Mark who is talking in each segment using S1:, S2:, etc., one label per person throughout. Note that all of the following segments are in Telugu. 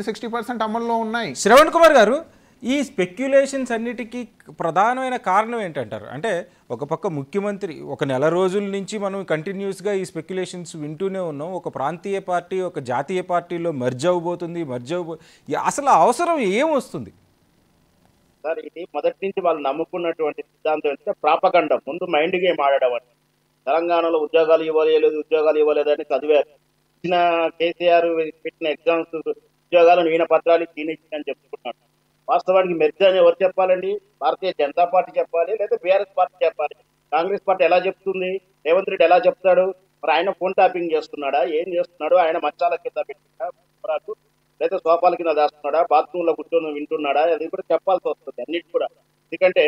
S1: 60% అమల్లో ఉన్నాయి.
S2: శ్రవణ్ కుమార్ గారు, ఈ స్పెక్యులేషన్స్ అన్నిటికీ ప్రధానమైన కారణం ఏంటంటారు? అంటే ఒక పక్క ముఖ్యమంత్రి ఒక నెల రోజుల నుంచి మనం కంటిన్యూస్గా ఈ స్పెక్యులేషన్స్ వింటూనే ఉన్నాం. ఒక ప్రాంతీయ పార్టీ ఒక జాతీయ పార్టీలో మెర్జ్ అవబోతుంది, అసలు అవసరం ఏమొస్తుంది
S3: సార్? ఇది మొదటి నుంచి వాళ్ళు నమ్ముకున్నటువంటి సిద్ధాంతం ఏంటంటే ప్రాపగండ. ముందు మైండ్ గేమ్ ఆడడం అని. తెలంగాణలో ఉద్యోగాలు ఇవ్వలేదని చదివారు. ఇచ్చిన కేసీఆర్ పెట్టిన ఎగ్జామ్స్ ఉద్యోగాలను ఈయన పత్రాలు అని చెప్పుకున్నాడు. వాస్తవానికి మెర్జ్ అని ఎవరు చెప్పాలండి? భారతీయ జనతా పార్టీ చెప్పాలి, లేదా బీఆర్ఎస్ పార్టీ చెప్పాలి. కాంగ్రెస్ పార్టీ ఎలా చెప్తుంది? రేవంత్ రెడ్డి ఎలా చెప్తాడు? మరి ఆయన ఫోన్ ట్యాపింగ్ చేస్తున్నాడా? ఏం చేస్తున్నాడు? ఆయన మచ్చాల కింద పెట్టినా లేదా సోఫాల కింద దాస్తున్నాడా? బాత్రూమ్ లో కూర్చొని వింటున్నాడా? అది కూడా చెప్పాల్సి వస్తుంది అన్నిటి కూడా. ఎందుకంటే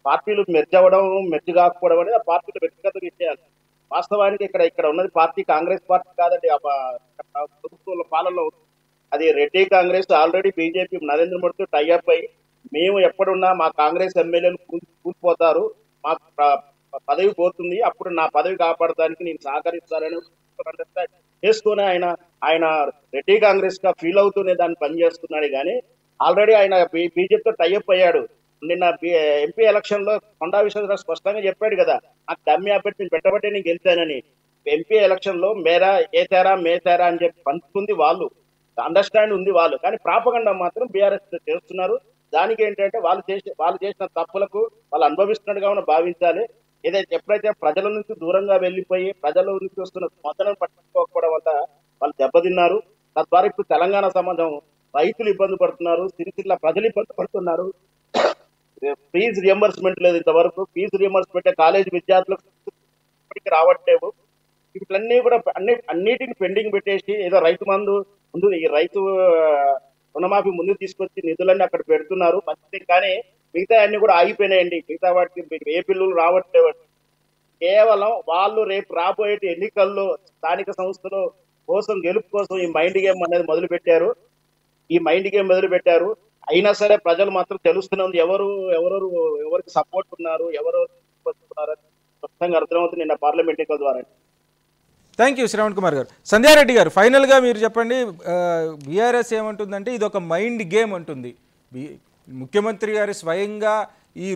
S3: పార్టీలు మెర్జ్ అవ్వడం, మెర్జ్ కాకపోవడం అనేది ఆ పార్టీలు వ్యక్తిగత విషయాలు. వాస్తవానికి ఇక్కడ ఉన్నది పార్టీ కాంగ్రెస్ పార్టీ కాదండి. ప్రభుత్వంలో పాలనలో అది Reddy Congress already BJP Narendra మోడీతో టైఅప్ అయ్యి మేము ఎప్పుడున్నా మా కాంగ్రెస్ ఎమ్మెల్యేలు కూలిపోతారు, మాకు పదవి పోతుంది, అప్పుడు నా పదవి కాపాడడానికి నేను సహకరిస్తానని చేసుకుని ఆయన రెడ్డి కాంగ్రెస్ గా ఫీల్ అవుతూనే దాన్ని పనిచేస్తున్నాడు. కానీ ఆల్రెడీ ఆయన బీజేపీతో టైఅప్ అయ్యాడు. నిన్న ఎంపీ ఎలక్షన్ లో కొండా విశ్వేశ్వరరావు స్పష్టంగా చెప్పాడు కదా, నాకు డమ్మీ అభ్యర్థిని పెట్టబట్టే నేను గెలిచానని. ఎంపీ ఎలక్షన్ లో మేతేరా అని చెప్పి పంచుకుంది వాళ్ళు, అండర్స్టాండ్ ఉంది వాళ్ళు. కానీ ప్రాపగండా మాత్రం బీఆర్ఎస్ చేస్తున్నారు. దానికి ఏంటంటే వాళ్ళు చేసిన తప్పులకు వాళ్ళు అనుభవిస్తున్నట్టుగా మనం భావించాలి. ఎప్పుడైతే ప్రజల నుంచి దూరంగా వెళ్ళిపోయి ప్రజల నుంచి వస్తున్న స్పందనను పట్టించుకోకపోవడం వల్ల వాళ్ళు దెబ్బతిన్నారు. తద్వారా ఇప్పుడు తెలంగాణ సంబంధం రైతులు ఇబ్బంది పడుతున్నారు, సిరిసిల్ల ప్రజలు ఇబ్బంది పడుతున్నారు. ఫీజు రియంబర్స్మెంట్ లేదు ఇంతవరకు. ఫీజు రియంబర్స్మెంట్ కాలేజీ విద్యార్థులకు ఇప్పటికీ రావట్లేవు. వీటిలన్నీ కూడా అన్నిటిని పెండింగ్ పెట్టేసి ఏదో రైతు ముందు ఈ రైతు రుణమాఫీ ముందు తీసుకొచ్చి నిధులన్నీ అక్కడ పెడుతున్నారు మంచిది. కానీ మిగతా అన్ని కూడా ఆగిపోయినాయండి. మిగతా వాటికి ఏ బిల్లులు రావట్లేవు. కేవలం వాళ్ళు రేపు రాబోయే ఎన్నికల్లో స్థానిక సంస్థలు కోసం గెలుపు కోసం ఈ మైండ్ గేమ్ అనేది మొదలు పెట్టారు. అయినా సరే ప్రజలు మాత్రం తెలుస్తున్నది ఎవరికి సపోర్ట్ ఉన్నారు, స్పష్టంగా అర్థమవుతుంది నిన్న పార్లమెంట్ ఎన్నికల ద్వారా.
S2: థ్యాంక్ యూ శ్రవణ్ కుమార్ గారు. సంధ్యారెడ్డి గారు, ఫైనల్గా మీరు చెప్పండి. బీఆర్ఎస్ ఏమంటుందంటే ఇది ఒక మైండ్ గేమ్ అంటుంది. ముఖ్యమంత్రి గారు స్వయంగా ఈ